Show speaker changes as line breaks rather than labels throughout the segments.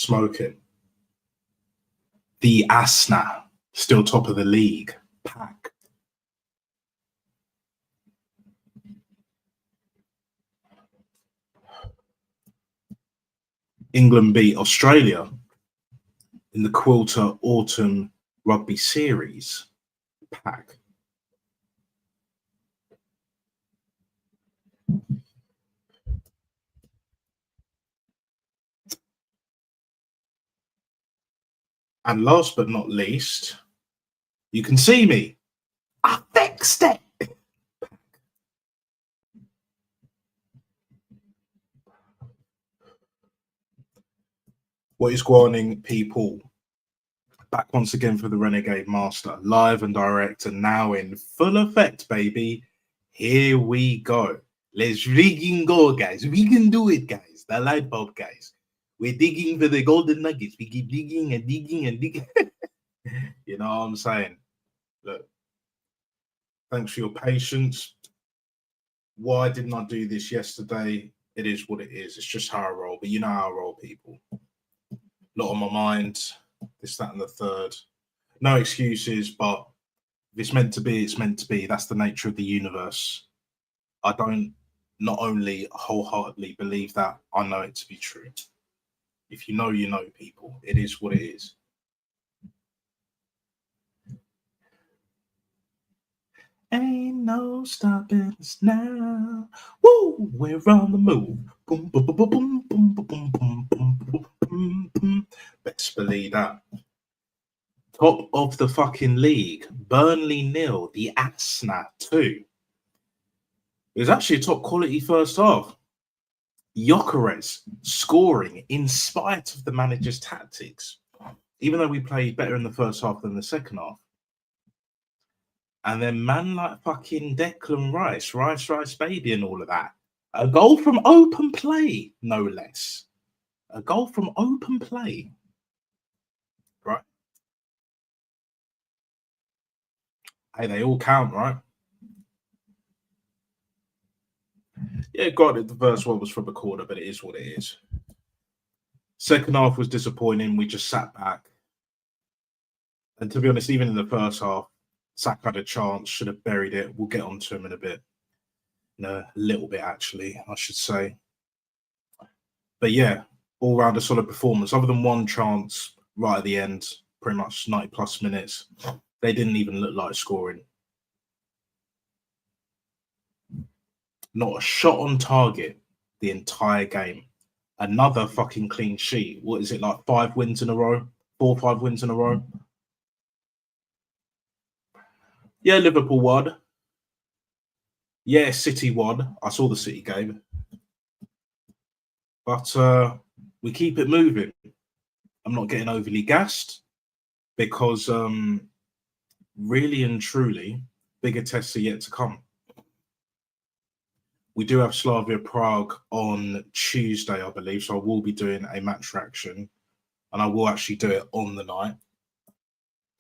Smoking. The Assna, still top of the league. Pack. England beat Australia in the Quilter Autumn Rugby Series. Pack. And last but not least, you can see me. I fixed it. What is going on, people? Back once again for the Renegade Master, live and direct, and now in full effect, baby. Here we go. Let's frigging go, guys. We can do it, guys. The light bulb, guys. We're digging for the golden nuggets. We keep digging and digging and digging. You know what I'm saying? Look, thanks for your patience. Why didn't I do this yesterday? It is what it is. It's just how I roll. But you know how I roll, people. A lot on my mind. This, that, and the third. No excuses, but if it's meant to be, it's meant to be. That's the nature of the universe. I don't not only wholeheartedly believe that, I know it to be true. If you know, you know, people. It is what it is. Ain't no stopping us now. Woo! We're on the move. Boom, boom, boom, boom, boom, boom, boom, boom, boom, boom, boom. Best believe that. Top of the fucking league. Burnley 0, the Assna 2. It was actually a top quality first half. Gyökeres scoring in spite of the manager's tactics, even though we played better in the first half than the second half. And then man like fucking Declan Rice baby and all of that. A goal from open play, no less. A goal from open play. Right? Hey, they all count, right? Yeah, granted, the first one was from a corner, but it is what it is. Second half was disappointing. We just sat back. And to be honest, even in the first half, Saka had a chance, should have buried it. We'll get on to him in a bit. No, a little bit, actually, I should say. But yeah, all round a solid performance. Other than one chance right at the end, pretty much 90 plus minutes, they didn't even look like scoring. Not a shot on target the entire game. Another fucking clean sheet. What is it, like 5 wins in a row? 4 or 5 wins in a row? Yeah, Liverpool won. Yeah, City won. I saw the City game. But we keep it moving. I'm not getting overly gassed because really and truly, bigger tests are yet to come. We do have Slavia Prague on Tuesday, I believe, so I will be doing a match reaction, and I will actually do it on the night.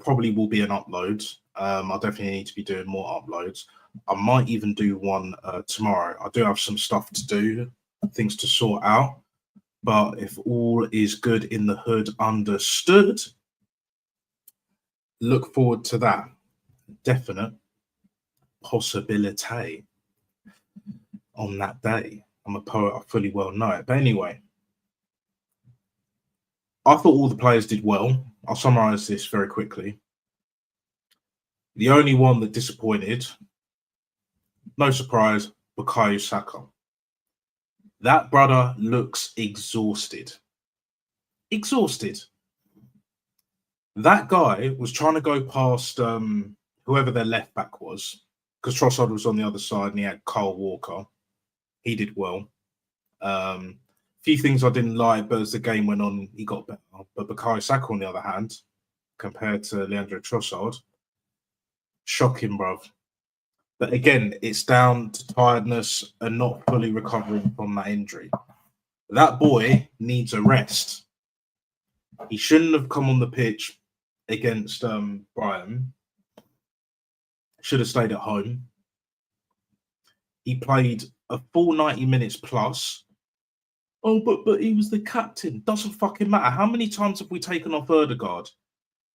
Probably will be an upload. I definitely need to be doing more uploads. I might even do one tomorrow. I do have some stuff to do, things to sort out, but if all is good in the hood, understood, look forward to that. Definite possibility on that day. I'm a poet, I fully well know it. But anyway, I thought all the players did well. I'll summarize this very quickly. The only one that disappointed, no surprise, Bukayo Saka. That brother looks exhausted. Exhausted. That guy was trying to go past whoever their left back was, because Trossard was on the other side and he had Kyle Walker. He did well. Few things I didn't like, but as the game went on, he got better. But Bukayo Saka, on the other hand, compared to Leandro Trossard, shocking, bruv. But again, it's down to tiredness and not fully recovering from that injury. That boy needs a rest. He shouldn't have come on the pitch against Brighton. Should have stayed at home. He played a full 90 minutes plus Oh, but he was the captain. Doesn't fucking matter. How many times have we taken off Erdegaard?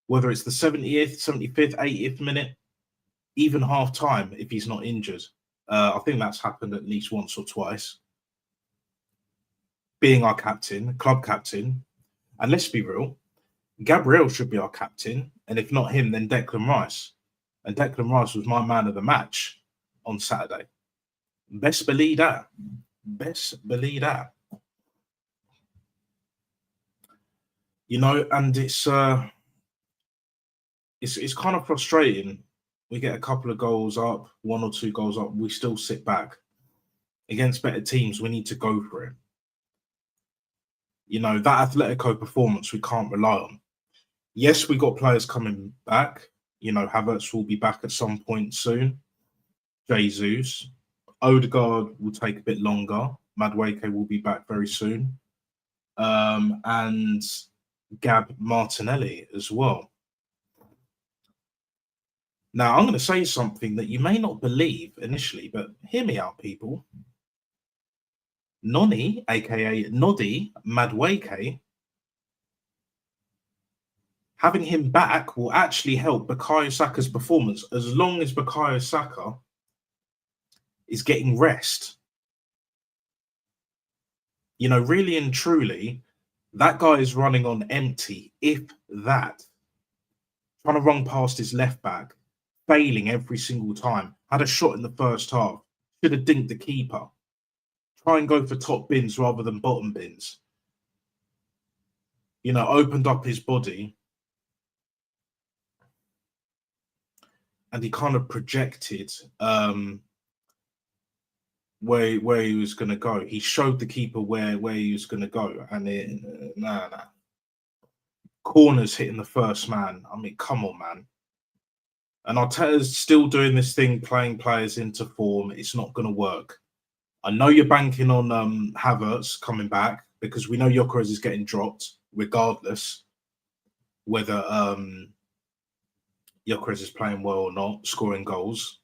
Whether it's the 70th, 75th, 80th minute, even half time if he's not injured. I think that's happened at least once or twice. Being our captain, club captain, and let's be real, Gabriel should be our captain, and if not him, then Declan Rice. And Declan Rice was my man of the match on Saturday. Best believe that. Best believe that. You know, and it's kind of frustrating. We get a couple of goals up, 1 or 2 goals up, we still sit back. Against better teams, we need to go for it. You know, that Atletico performance we can't rely on. Yes, we got players coming back. You know, Havertz will be back at some point soon. Jesus. Odegaard will take a bit longer. Madueke will be back very soon. And Gab Martinelli as well. Now, I'm going to say something that you may not believe initially, but hear me out, people. Noni, aka Noddy Madueke, having him back will actually help Bukayo Saka's performance as long as Bukayo Saka is getting rest. You know, really and truly, that guy is running on empty, if that. Trying to run past his left back, failing every single time. Had a shot in the first half. Should have dinked the keeper. Try and go for top bins rather than bottom bins. You know, opened up his body. And he kind of projected where he was going to go. He showed the keeper where he was going to go. And nah. Corners hitting the first man. I mean, come on, man. And Arteta's still doing this thing, playing players into form. It's not going to work. I know you're banking on Havertz coming back because we know Gyökeres is getting dropped regardless whether Gyökeres is playing well or not, scoring goals.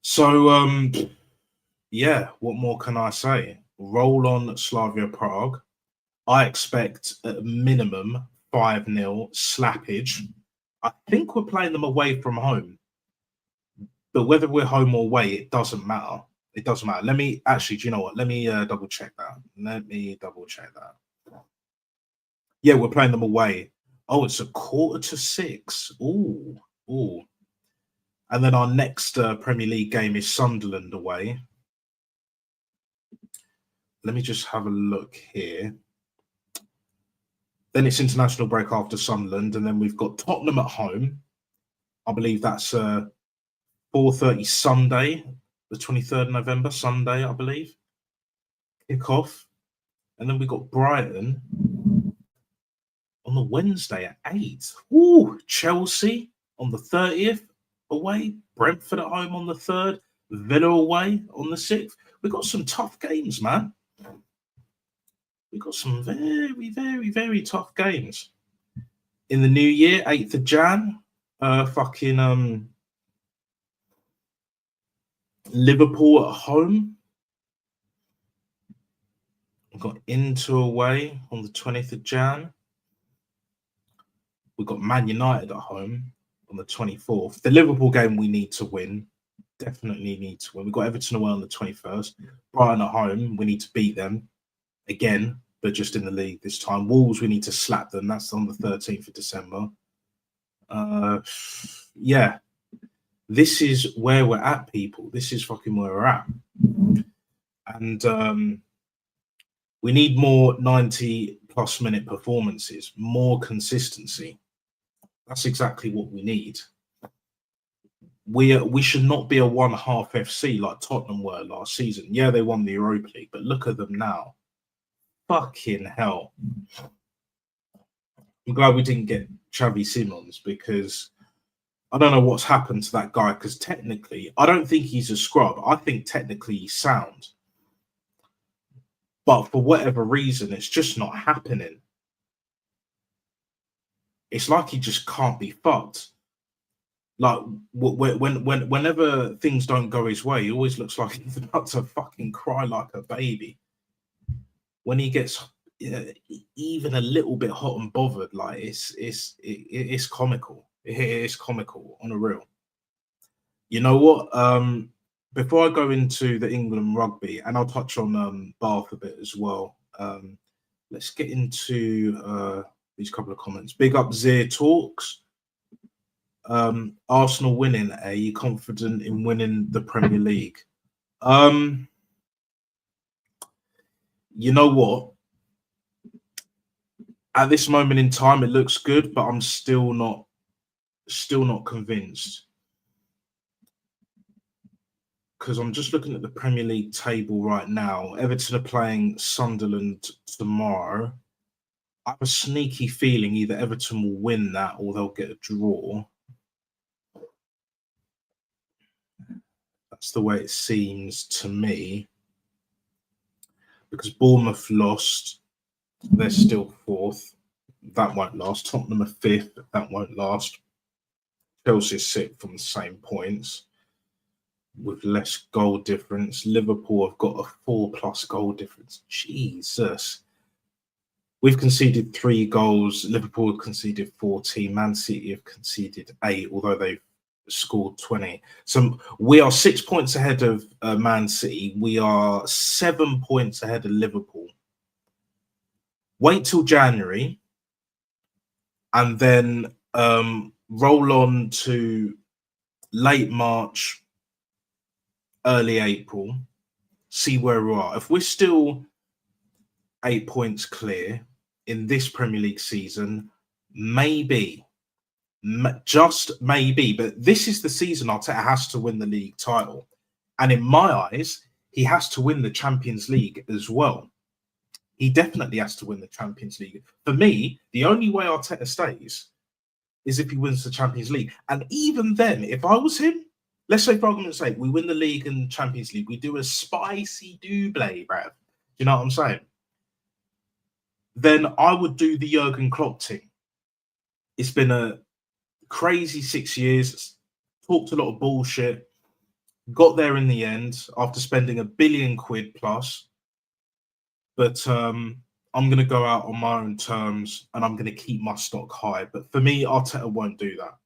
So, yeah, what more can I say? Roll on Slavia Prague. I expect at minimum 5-0 slappage. I think we're playing them away from home. But whether we're home or away, it doesn't matter. It doesn't matter. Let me actually, do you know what? Let me double check that. Yeah, we're playing them away. Oh, it's 5:45. Ooh. And then our next Premier League game is Sunderland away. Let me just have a look here. Then it's international break after Sunderland, and then we've got Tottenham at home. I believe that's 4:30 Sunday, the 23rd of November, Sunday, I believe. Kick off. And then we've got Brighton on the Wednesday at 8. Ooh, Chelsea on the 30th away. Brentford at home on the 3rd. Villa away on the 6th. We've got some tough games, man. We've got some very, very, very tough games. In the new year, 8th of Jan, Liverpool at home. We've got Inter away on the 20th of Jan. We've got Man United at home on the 24th. The Liverpool game we need to win. Definitely need to win. We've got Everton away on the 21st. Brighton at home, we need to beat them again, but just in the league this time. Wolves, we need to slap them. That's on the 13th of December. Yeah. This is where we're at, people. This is fucking where we're at. And we need more 90-plus minute performances, more consistency. That's exactly what we need. We should not be a one-half FC like Tottenham were last season. Yeah, they won the Europa League, but look at them now. Fucking hell. I'm glad we didn't get Xavi Simons because I don't know what's happened to that guy because technically, I don't think he's a scrub. I think technically he's sound. But for whatever reason, it's just not happening. It's like he just can't be fucked. Like whenever things don't go his way, he always looks like he's about to fucking cry like a baby. when he gets even a little bit hot and bothered, like it's comical. It's comical on a real. You know what? Before I go into the England rugby, and I'll touch on Bath a bit as well. Let's get into these couple of comments. Big up Zir Talks. Arsenal winning. Are you confident in winning the Premier League? You know what? At this moment in time, it looks good, but I'm still not convinced. Because I'm just looking at the Premier League table right now. Everton are playing Sunderland tomorrow. I have a sneaky feeling either Everton will win that or they'll get a draw. That's the way it seems to me. Because Bournemouth lost, they're still fourth. That won't last. Tottenham are fifth. That won't last. Chelsea is sixth from the same points with less goal difference. Liverpool have got a 4+ goal difference. Jesus. We've conceded 3 goals. Liverpool have conceded 14. Man City have conceded 8, although they've scored 20. So we are 6 points ahead of Man City. We are 7 points ahead of Liverpool. Wait till January and then roll on to late March, early April, see where we are. If we're still 8 points clear in this Premier League season, maybe, just maybe, but this is the season Arteta has to win the league title. And in my eyes, he has to win the Champions League as well. He definitely has to win the Champions League. For me, the only way Arteta stays is if he wins the Champions League. And even then, if I was him, let's say for argument's sake, we win the league and Champions League, we do a spicy double, bruv. You know what I'm saying? Then I would do the Jurgen Klopp thing. It's been a crazy 6 years, talked a lot of bullshit, got there in the end after spending £1 billion plus. But I'm going to go out on my own terms and I'm going to keep my stock high. But for me, Arteta won't do that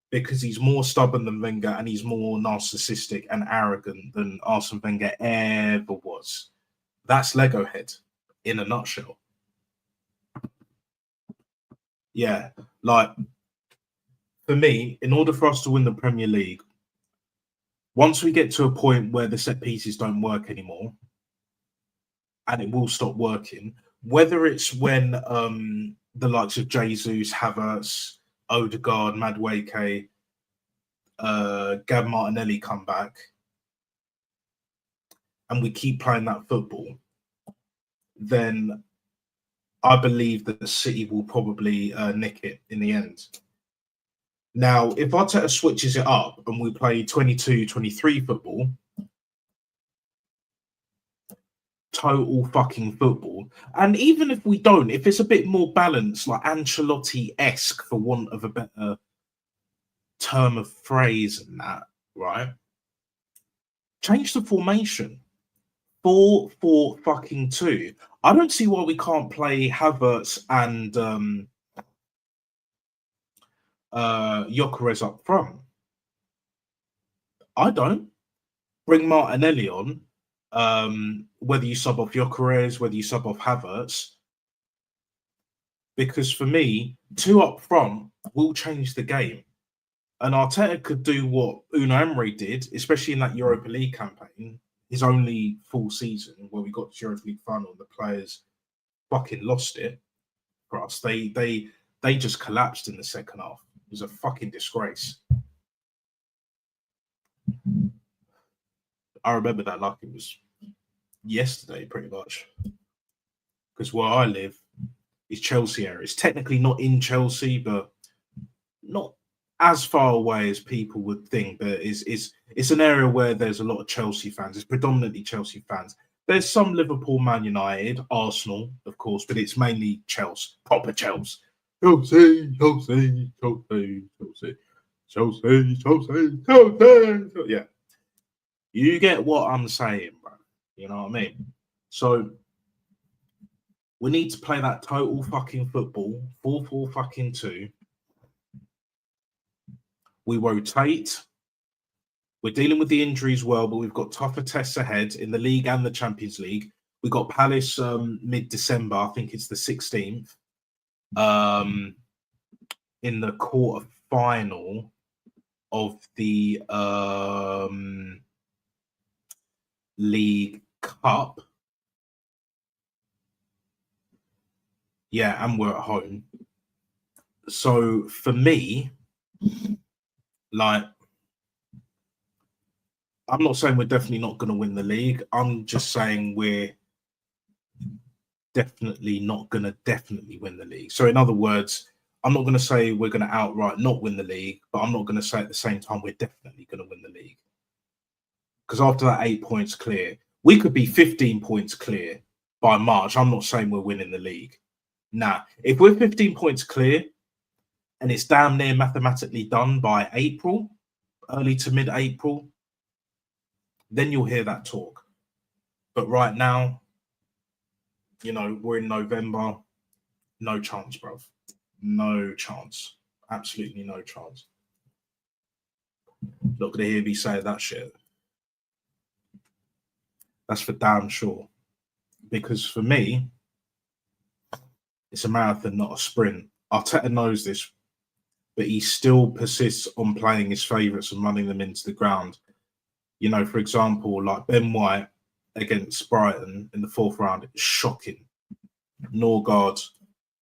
because he's more stubborn than Wenger and he's more narcissistic and arrogant than Arsene Wenger ever was. That's Lego head in a nutshell. Yeah, like for me, in order for us to win the Premier League, once we get to a point where the set pieces don't work anymore, and it will stop working, whether it's when the likes of Jesus, Havertz, Odegaard, Madueke, Gab Martinelli come back, and we keep playing that football, then I believe that the City will probably nick it in the end. Now, if Arteta switches it up and we play 22-23 football, total fucking football, and even if we don't, if it's a bit more balanced, like Ancelotti-esque, for want of a better term of phrase than that, right? Change the formation. 4-4-2. I don't see why we can't play Havertz and Gyökeres up front. I don't. Bring Martinelli on. Whether you sub off Gyökeres, whether you sub off Havertz, because for me, 2 up front will change the game. And Arteta could do what Unai Emery did, especially in that Europa League campaign, his only full season, where we got to Europa League final and the players fucking lost it for us. They just collapsed in the second half. It was a fucking disgrace. I remember that like it was yesterday, pretty much. Because where I live is Chelsea area. It's technically not in Chelsea, but not as far away as people would think. But it's an area where there's a lot of Chelsea fans. It's predominantly Chelsea fans. There's some Liverpool, Man United, Arsenal, of course, but it's mainly Chelsea, proper Chelsea. Chelsea. Yeah. You get what I'm saying, bro. You know what I mean? So We need to play that total fucking football, 4-4 fucking 2. We rotate. We're dealing with the injuries well, but we've got tougher tests ahead in the league and the Champions League. We got Palace mid-December, I think it's the 16th, in the quarter final of the League Cup. Yeah, and we're at home. So for me, like, I'm not saying we're definitely not going to win the league. I'm just saying we're definitely not going to definitely win the league. So in other words, I'm not going to say we're going to outright not win the league, but I'm not going to say at the same time we're definitely going to win the league. Because after that 8 points clear, we could be 15 points clear by March. I'm not saying we're winning the league. Nah, if we're 15 points clear and it's damn near mathematically done by April, early to mid-April, then you'll hear that talk. But right now, you know, we're in November. No chance, bruv. No chance. Absolutely no chance. Not going to hear me say that shit. That's for damn sure. Because for me, it's a marathon, not a sprint. Arteta knows this, but he still persists on playing his favourites and running them into the ground. You know, for example, like Ben White against Brighton in the 4th round, it's shocking. Norgard,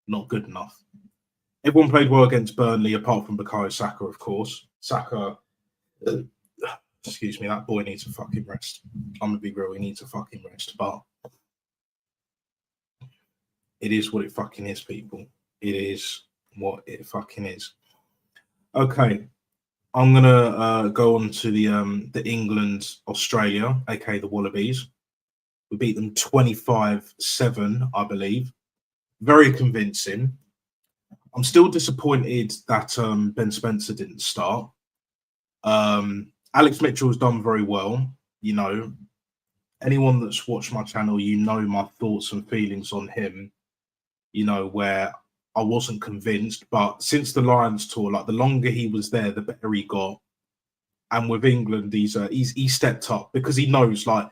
not good enough. Everyone played well against Burnley, apart from Bukayo Saka, of course. Saka, excuse me, that boy needs a fucking rest. I'm going to be real, he needs a fucking rest. But it is what it fucking is, people. It is what it fucking is. Okay, I'm going to go on to the England-Australia, aka the Wallabies. We beat them 25-7, I believe. Very convincing. I'm still disappointed that Ben Spencer didn't start. Alex Mitchell has done very well. You know, anyone that's watched my channel, you know my thoughts and feelings on him. You know, where I wasn't convinced, but since the Lions tour, like the longer he was there, the better he got. And with England, he stepped up because he knows, like,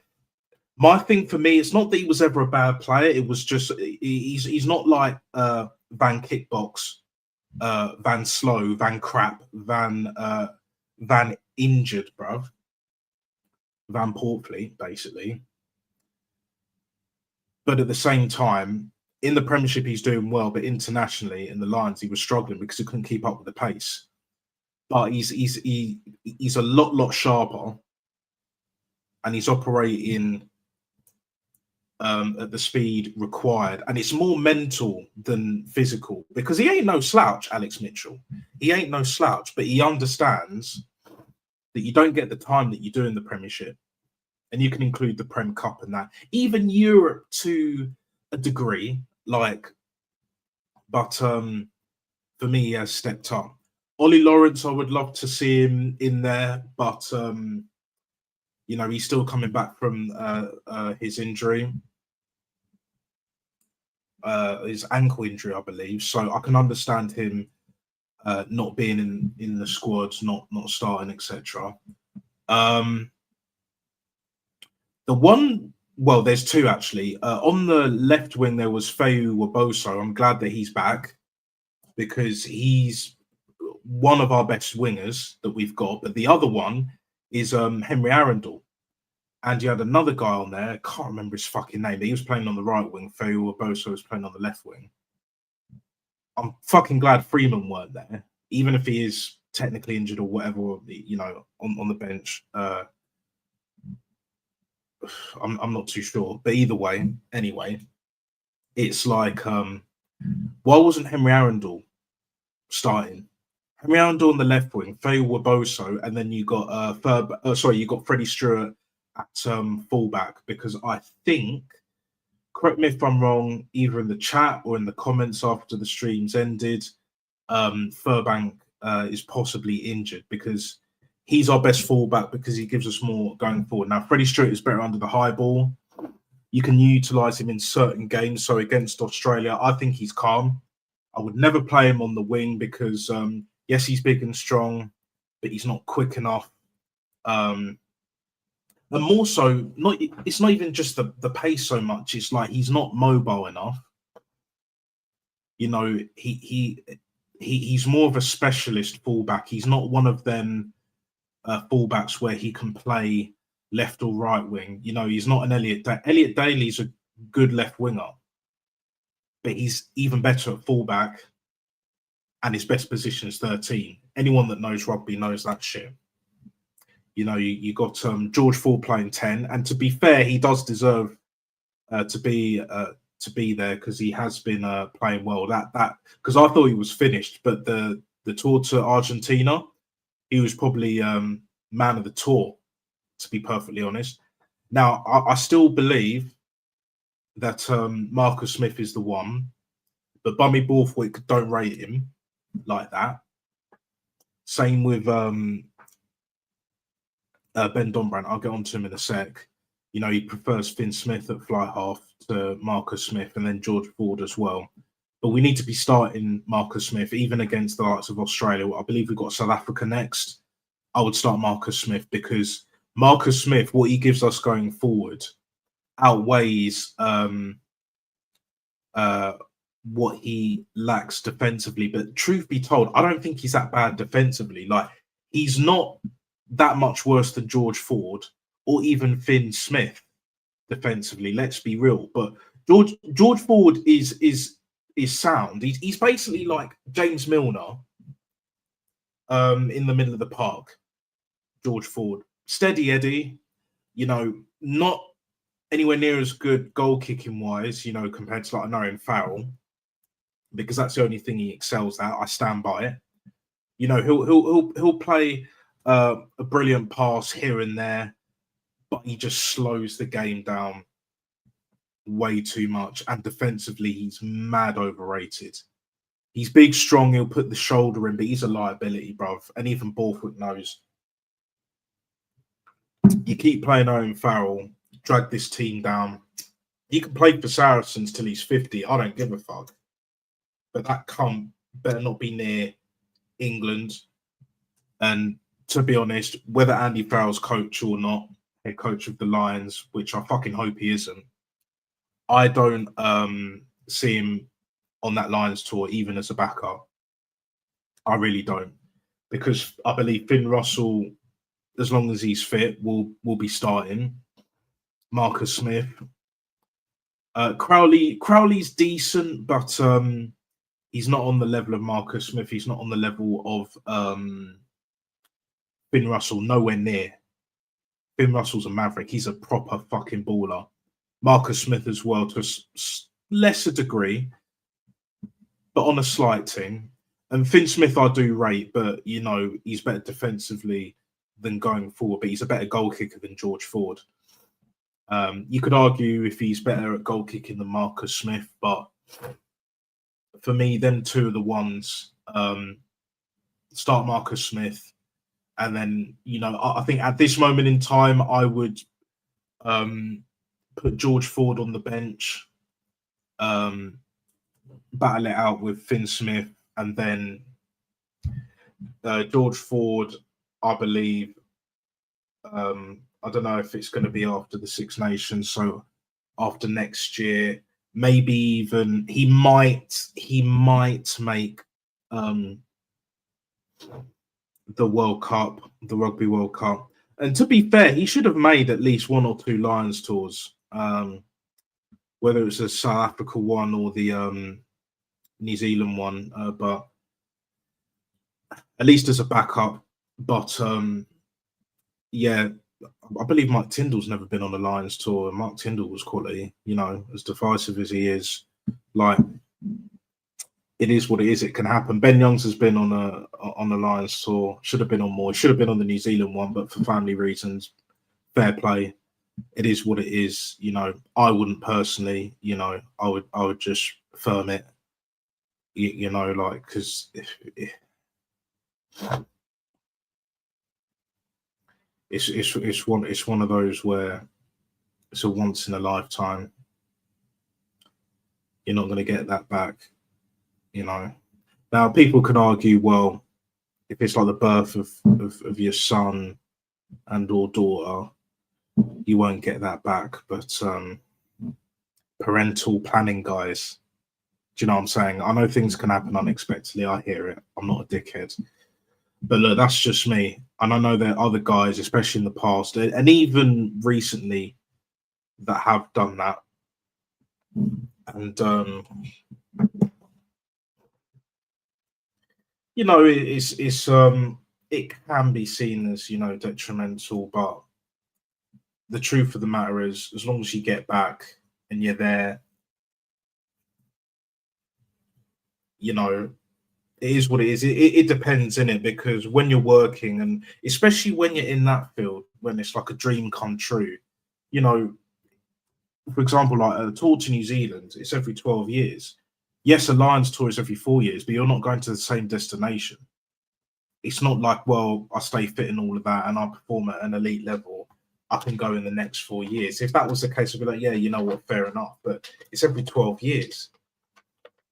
my thing for me, it's not that he was ever a bad player. It was just he's not like Van Kickbox, Van Slow, Van Crap, Van Injured, bruv. Van Portley, basically. But at the same time, in the Premiership, he's doing well, but internationally in the Lions, he was struggling because he couldn't keep up with the pace. But he's a lot sharper, and he's operating at the speed required, and it's more mental than physical because he ain't no slouch, Alex Mitchell. He ain't no slouch, but he understands that you don't get the time that you do in the Premiership, and you can include the Prem Cup and that, even Europe to a degree, like. But for me, he has stepped up. Ollie Lawrence, I would love to see him in there, but you know, he's still coming back from his injury. His ankle injury, I believe. So I can understand him not being in the squads, not starting, etc. The one, well, there's two actually. On the left wing, there was Feu Waboso. I'm glad that he's back because he's one of our best wingers that we've got. But the other one is Henry Arundel. And you had another guy on there, I can't remember his fucking name, but he was playing on the right wing. Feu Waboso was playing on the left wing. I'm fucking glad Freeman weren't there, even if he is technically injured or whatever, you know, on the bench. I'm not too sure. But either way, anyway, it's like, why wasn't Henry Arundel starting? Henry Arundel on the left wing, Feu Waboso, and then you got you got Freddie Stewart at fullback, because I think, correct me if I'm wrong, either in the chat or in the comments after the streams ended, Furbank is possibly injured because he's our best fullback because he gives us more going forward. Now, Freddie Stewart is better under the high ball, You can utilise him in certain games. So against Australia, I think he's calm. I would never play him on the wing because, yes, he's big and strong, but he's not quick enough. And more so, it's not even just the pace so much. It's like he's not mobile enough. You know, he's more of a specialist fullback. He's not one of them fullbacks where he can play left or right wing. You know, he's not an Elliot Daly's a good left winger, but he's even better at fullback, and his best position is 13. Anyone that knows rugby knows that shit. You know, you got George Ford playing 10, and to be fair, he does deserve to be there because he has been playing well. That because I thought he was finished, but the tour to Argentina, he was probably man of the tour, to be perfectly honest. Now I still believe that Marcus Smith is the one, but Bummy Borthwick, don't rate him like that. Same with Ben Dombrand. I'll get on to him in a sec. You know, he prefers Finn Smith at fly half to Marcus Smith and then George Ford as well. But we need to be starting Marcus Smith, even against the likes of Australia. I believe we've got South Africa next. I would start Marcus Smith because Marcus Smith, what he gives us going forward, outweighs what he lacks defensively. But truth be told, I don't think he's that bad defensively. Like, he's not that much worse than George Ford or even Finn Smith defensively. Let's be real. But George Ford is sound. He's basically like James Milner in the middle of the park. George Ford, steady Eddie, you know, not anywhere near as good goal kicking wise, you know, compared to like an Owen Farrell, because that's the only thing he excels at. I stand by it. You know, he'll play a brilliant pass here and there, but he just slows the game down way too much. And defensively, he's mad overrated. He's big, strong. He'll put the shoulder in, but he's a liability, bruv. And even Borthwick knows. You keep playing Owen Farrell, drag this team down. He can play for Saracens till he's 50. I don't give a fuck. But that cunt better not be near England. And to be honest, whether Andy Farrell's coach or not, head coach of the Lions, which I fucking hope he isn't, I don't see him on that Lions tour even as a backup. I really don't. Because I believe Finn Russell, as long as he's fit, will be starting. Marcus Smith. Crowley's decent, but he's not on the level of Marcus Smith. He's not on the level of Finn Russell, nowhere near. Finn Russell's a maverick. He's a proper fucking baller. Marcus Smith as well, to a lesser degree, but on a slight thing. And Finn Smith I do rate, but, you know, he's better defensively than going forward, but he's a better goal kicker than George Ford. You could argue if he's better at goal kicking than Marcus Smith, but for me, them two are the ones. Start Marcus Smith, and then, you know, I think at this moment in time, I would put George Ford on the bench, battle it out with Finn Smith, and then George Ford, I believe. I don't know if it's going to be after the Six Nations, so after next year, maybe even he might make the World Cup, the Rugby World Cup. And to be fair, he should have made at least one or two Lions tours, whether it's a South Africa one or the New Zealand one, but at least as a backup. But yeah, I believe Mike Tyndall's never been on the Lions tour, and Mark Tyndall was quality, you know, as divisive as he is. Like, it is what it is. It can happen. Ben Youngs has been on the Lions tour. Should have been on more. Should have been on the New Zealand one, but for family reasons, fair play. It is what it is. You know, I wouldn't personally. You know, I would just firm it. You know, like, because it's one of those where It's a once in a lifetime. You're not going to get that back, you know. Now, people can argue, well, if it's like the birth of your son and or daughter, you won't get that back. But parental planning, guys, do you know what I'm saying? I know things can happen unexpectedly. I hear it. I'm not a dickhead. But look, that's just me. And I know there are other guys, especially in the past and even recently, that have done that. And you know, it can be seen as, you know, detrimental, but the truth of the matter is, as long as you get back and you're there, you know, it is what it is. It depends in it, because when you're working, and especially when you're in that field, when it's like a dream come true, you know, for example, like a tour to New Zealand, it's every 12 years. Yes, a Lions tour is every 4 years, but you're not going to the same destination. It's not like, well, I stay fit and all of that and I perform at an elite level, I can go in the next 4 years. If that was the case, I'd be like, yeah, you know what, fair enough. But it's every 12 years.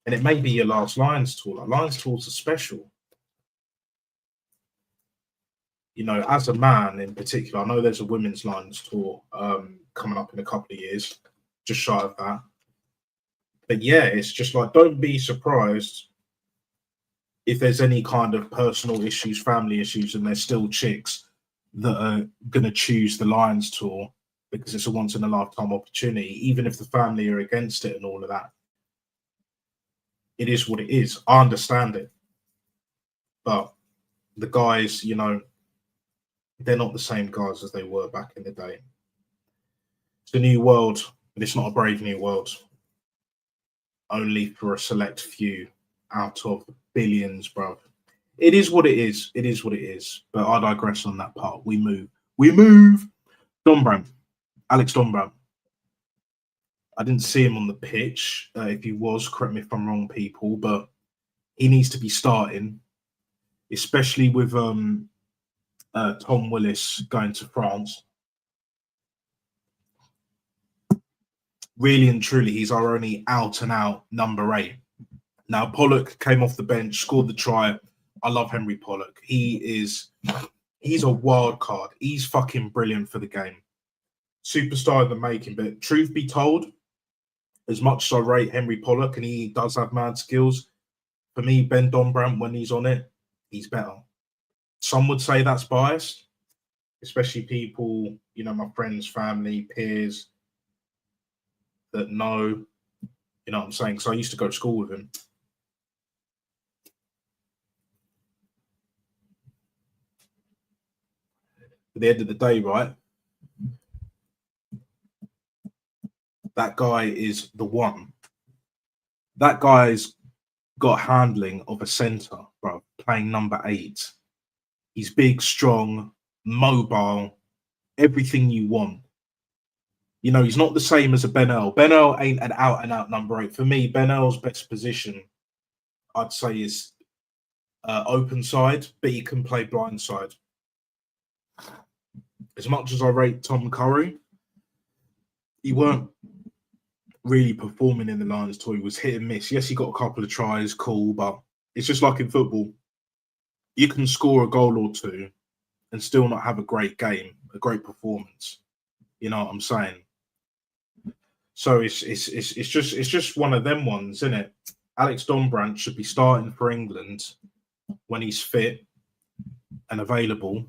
And it may be your last Lions tour. Like, Lions tours are special. You know, as a man in particular, I know there's a women's Lions tour coming up in a couple of years, just shy of that. But yeah, it's just like, don't be surprised if there's any kind of personal issues, family issues, and there's still chicks that are going to choose the Lions tour because it's a once in a lifetime opportunity, even if the family are against it and all of that. It is what it is. I understand it. But the guys, you know, they're not the same guys as they were back in the day. It's a new world, but it's not a brave new world. Only for a select few out of billions, bro. It is what it is. It is what it is. But I digress on that part. We move. We move. Dombrandt. Alex Dombrandt. I didn't see him on the pitch. If he was, correct me if I'm wrong, people, but he needs to be starting, especially with Tom Willis going to France. Really and truly, he's our only out and out number 8. Now, Pollock came off the bench, scored the try. I love Henry Pollock. He's a wild card. He's fucking brilliant for the game. Superstar in the making. But truth be told, as much as I rate Henry Pollock and he does have mad skills, for me, Ben Dombrandt, when he's on it, he's better. Some would say that's biased, especially people, you know, my friends, family, peers that know, you know what I'm saying? Because I used to go to school with him. At the end of the day, right, that guy is the one. That guy's got handling of a centre, bro, playing number 8. He's big, strong, mobile, everything you want. You know, he's not the same as a Benel. Benel ain't an out-and-out number 8. For me, Benel's best position, I'd say, is open side, but he can play blind side. As much as I rate Tom Curry, he weren't really performing in the Lions tour. He was hit and miss. Yes, he got a couple of tries, cool, but it's just like in football. You can score a goal or two and still not have a great game, a great performance. You know what I'm saying? So it's just one of them ones, isn't it? Alex Dombrandt should be starting for England when he's fit and available.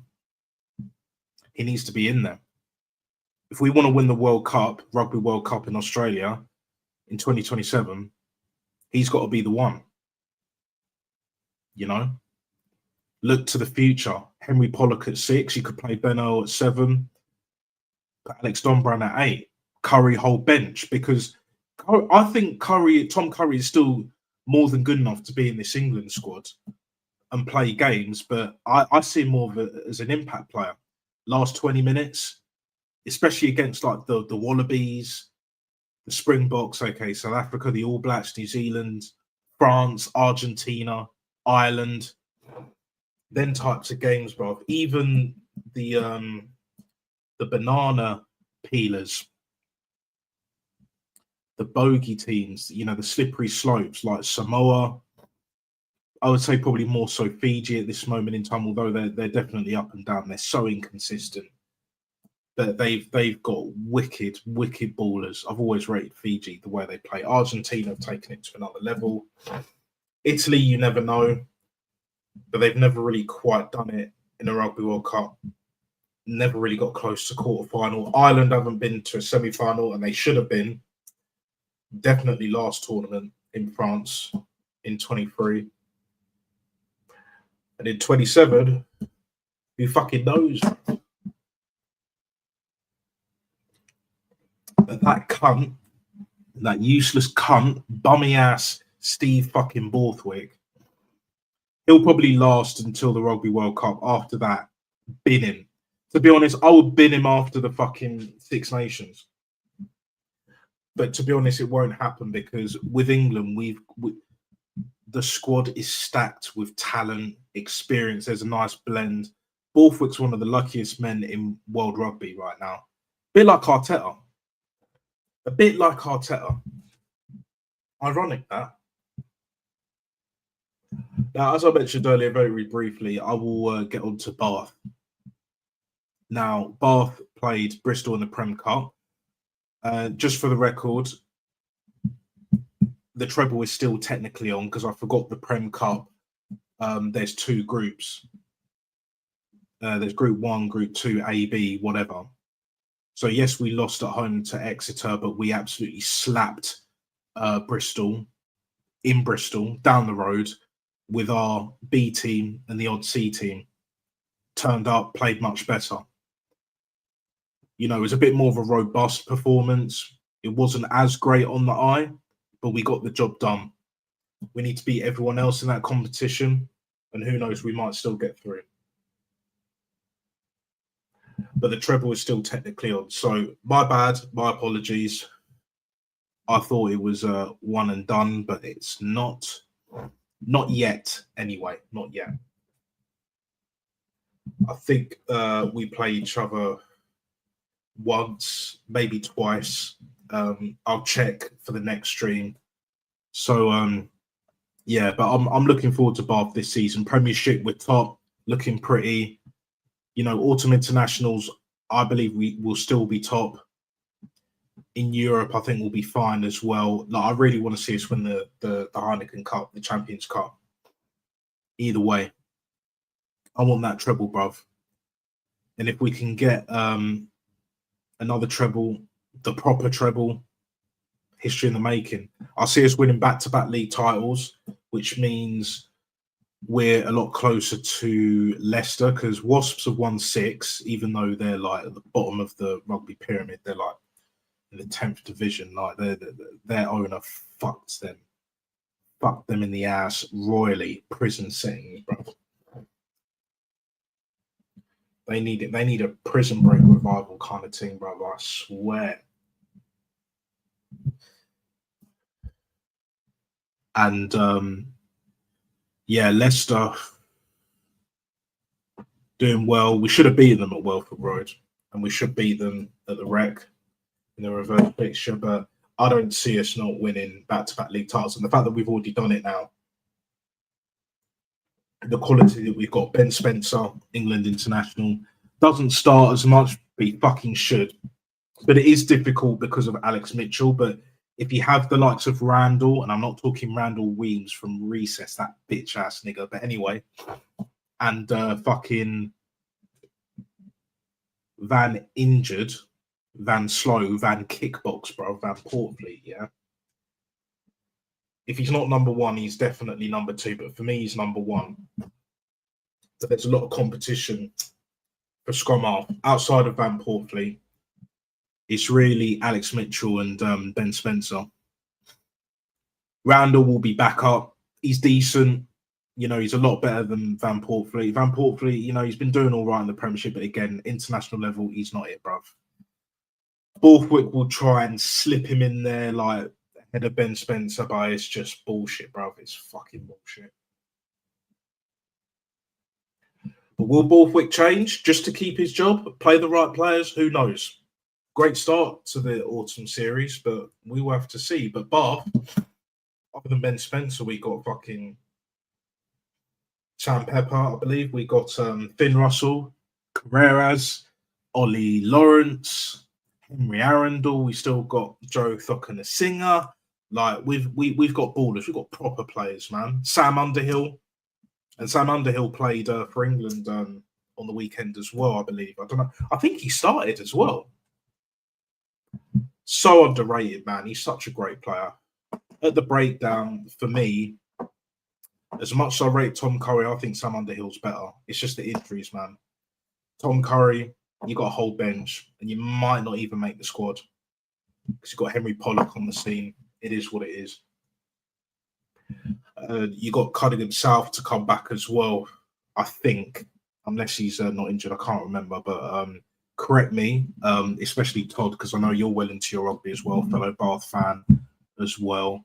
He needs to be in there. If we want to win the World Cup, Rugby World Cup in Australia in 2027, he's got to be the one. You know? Look to the future. Henry Pollock at 6. You could play Benno at 7. Put Alex Dombrandt at 8. Curry whole bench, because I think Tom Curry is still more than good enough to be in this England squad and play games, but I see him more of as an impact player. Last 20 minutes, especially against like the Wallabies, the Springboks, okay, South Africa, the All Blacks, New Zealand, France, Argentina, Ireland, then types of games, bro. Even the banana peelers, the bogey teams, the slippery slopes like Samoa. I would say probably more so Fiji at this moment in time, although they're definitely up and down. They're so inconsistent. But they've got wicked ballers. I've always rated Fiji the way they play. Argentina have taken it to another level. Italy, you never know, but they've never really quite done it in a Rugby World Cup. Never really got close to quarterfinal. Ireland haven't been to a semi-final, and they should have been. Definitely last tournament in France in 23. And in 27, who fucking knows? But that cunt, that useless cunt, bummy ass Steve fucking Borthwick, he'll probably last until the Rugby World Cup. After that, bin him. To be honest, I would bin him after the fucking Six Nations. But to be honest, it won't happen because with England, the squad is stacked with talent, experience. There's a nice blend. Borthwick's one of the luckiest men in world rugby right now. A bit like Arteta. Ironic that. Now, as I mentioned earlier, very briefly, I will get on to Bath. Now, Bath played Bristol in the Prem Cup. Just for the record, the treble is still technically on because I forgot the Prem Cup. There's two groups. There's Group 1, Group 2, A, B, whatever. So, yes, we lost at home to Exeter, but we absolutely slapped Bristol in Bristol down the road with our B team and the odd C team. Turned up, played much better. It was a bit more of a robust performance. It wasn't as great on the eye, but we got the job done. We need to beat everyone else in that competition, and who knows, we might still get through. But the treble is still technically on. So my bad, my apologies. I thought it was one and done, but it's not. Not yet, anyway. Not yet. I think we play each other once, maybe twice. I'll check for the next stream. So yeah, but I'm looking forward to Bath this season. Premiership, we're top, looking pretty. Autumn internationals, I believe we will still be top. In Europe, I think we'll be fine as well. Like, I really want to see us win the Heineken Cup, the Champions Cup. Either way, I want that treble, bruv. And if we can get another treble, the proper treble, history in the making. I see us winning back-to-back league titles, which means we're a lot closer to Leicester because Wasps have won 6, even though they're like at the bottom of the rugby pyramid. They're like in the 10th division. Like their owner fucked them in the ass royally. Prison settings, bro. They need it. They need a Prison Break revival kind of team, bro. I swear. And yeah, Leicester doing well. We should have beaten them at Welford Road, and we should beat them at the Rec in the reverse fixture. But I don't see us not winning back-to-back league titles, and the fact that we've already done it now, the quality that we've got. Ben Spencer, England international, doesn't start as much, but he fucking should. But it is difficult because of Alex Mitchell. But if you have the likes of Randall, and I'm not talking Randall Weems from Recess, that bitch ass nigga, but anyway, and fucking Van Injured, Van Slow, Van Kickbox, bro, Van Portfleet, yeah. If he's not number one, he's definitely number 2. But for me, he's number 1. So there's a lot of competition for scrum half outside of Van Portfleet. It's really Alex Mitchell and Ben Spencer. Randall will be back up. He's decent. He's a lot better than Van Portfleet. Van Portfleet, he's been doing all right in the Premiership, but again, international level, he's not it, bruv. Borthwick will try and slip him in there like ahead of Ben Spencer, but it's just bullshit, bruv. It's fucking bullshit. But will Borthwick change just to keep his job? Play the right players? Who knows? great start to the autumn series, but we will have to see. But Bath, other than Ben Spencer, we got fucking Sam Pepper, I believe. We got Finn Russell, Carreras, Ollie Lawrence, Henry Arundel. We still got Joe Thocken, singer. Like we've got ballers. We've got proper players, man. Sam Underhill, and Sam Underhill played for England on the weekend as well, I believe. I don't know. I think he started as well. So underrated, man. He's such a great player. At the breakdown, for me, as much as I rate Tom Curry, I think Sam Underhill's better. It's just the injuries, man. Tom Curry, you got a whole bench, and you might not even make the squad because you've got Henry Pollock on the scene. It is what it is. You got Cunningham South to come back as well, I think, unless he's not injured. I can't remember, but correct me, especially Todd, because I know you're well into your rugby as well, fellow Bath fan as well.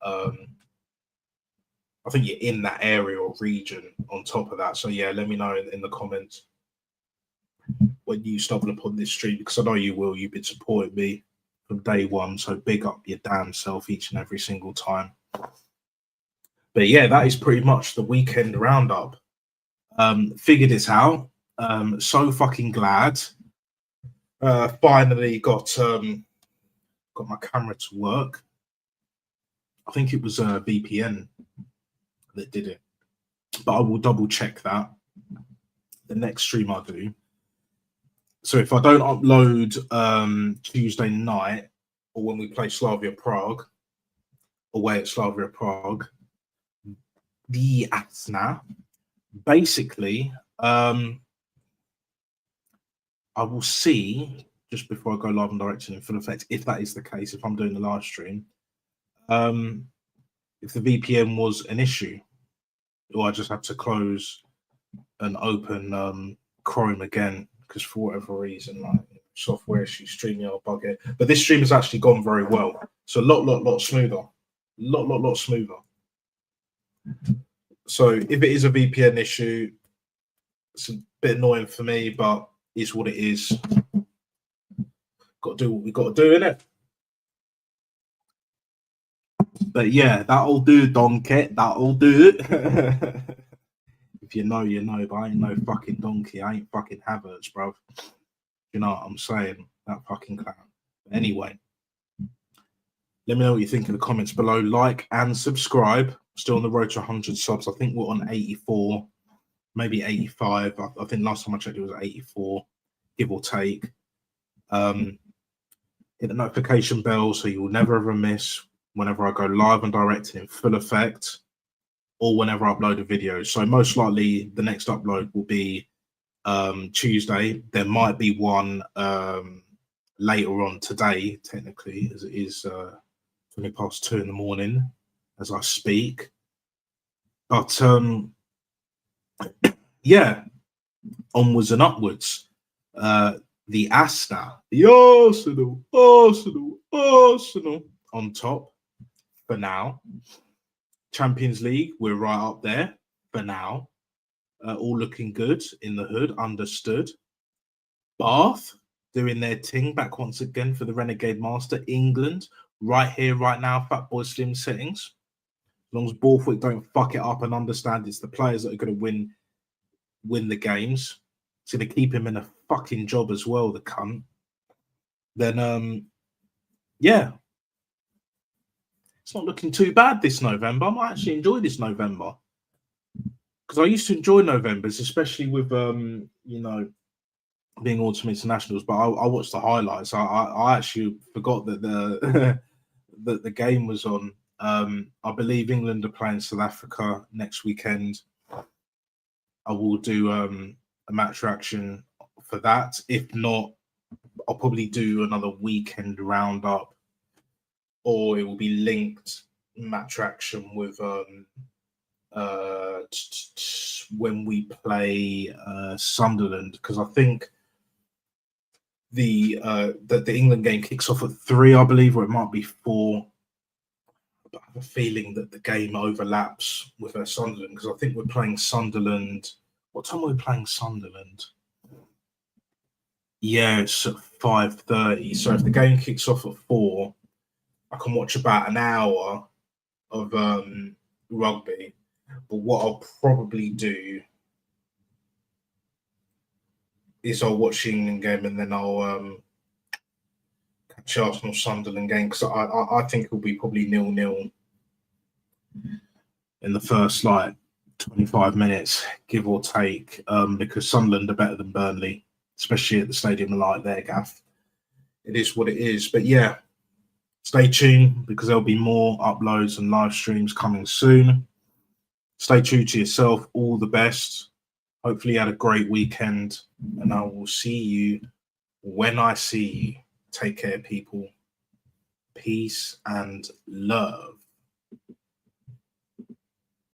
I think you're in that area or region on top of that. So, yeah, let me know in the comments when you stumble upon this stream, because I know you will. You've been supporting me from day one. So big up your damn self each and every single time. But, yeah, that is pretty much the weekend roundup. Figured it out. So fucking glad. Finally got my camera to work. I think it was a VPN that did it, but I will double check that the next stream I do. So if I don't upload Tuesday night, or when we play Slavia Prague, away at Slavia Prague, the Assna, basically, I will see just before I go live and direct in full effect, if that is the case, if I'm doing the live stream, if the VPN was an issue, or I just had to close and open Chrome again, because for whatever reason, like software issue, StreamYard bug it. But this stream has actually gone very well. So a lot smoother. Lot smoother. So if it is a VPN issue, it's a bit annoying for me, but it's what it is. Got to do what we got to do, innit? But yeah, that'll do, donkey. That'll do. If you know, you know. But I ain't no fucking donkey. I ain't fucking Havertz, bro. You know what I'm saying? That fucking clown. Anyway, let me know what you think in the comments below. Like and subscribe. Still on the road to 100 subs. I think we're on 84, maybe 85. I think last time I checked it was 84, give or take. Hit the notification bell so you will never ever miss whenever I go live and direct in full effect, or whenever I upload a video. So most likely the next upload will be Tuesday. There might be one later on today, technically, as it is 20 past 2 in the morning as I speak. But yeah, onwards and upwards. The Assna, the Arsenal on top for now. Champions League, we're right up there for now. All looking good in the hood, understood. Bath doing their thing back once again for the Renegade Master. England, right here, right now, Fat Boy Slim settings. As long as Borthwick don't fuck it up and understand it's the players that are going to win the games. It's going to keep him in a fucking job as well, the cunt. Then, yeah. It's not looking too bad this November. I might actually enjoy this November. Because I used to enjoy Novembers, especially with, you know, being autumn internationals. But I watched the highlights. I actually forgot that that the game was on. I believe England are playing South Africa next weekend. I will do a match reaction for that. If not, I'll probably do another weekend roundup, or it will be linked match reaction with when we play Sunderland, because I think the England game kicks off at 3, I believe, or it might be 4. But I have a feeling that the game overlaps with Sunderland, because I think we're playing Sunderland. What time are we playing Sunderland? Yeah, it's at 5:30. So if the game kicks off at 4, I can watch about an hour of rugby. But what I'll probably do is I'll watch the England game and then I'll catch Arsenal Sunderland game because I think it'll be probably 0-0 in the first like 25 minutes, give or take, because Sunderland are better than Burnley, especially at the stadium like their gaff. It is what it is. But yeah, stay tuned because there'll be more uploads and live streams coming soon. Stay true to yourself. All the best. Hopefully you had a great weekend, and I will see you when I see you. Take care, people. Peace and love.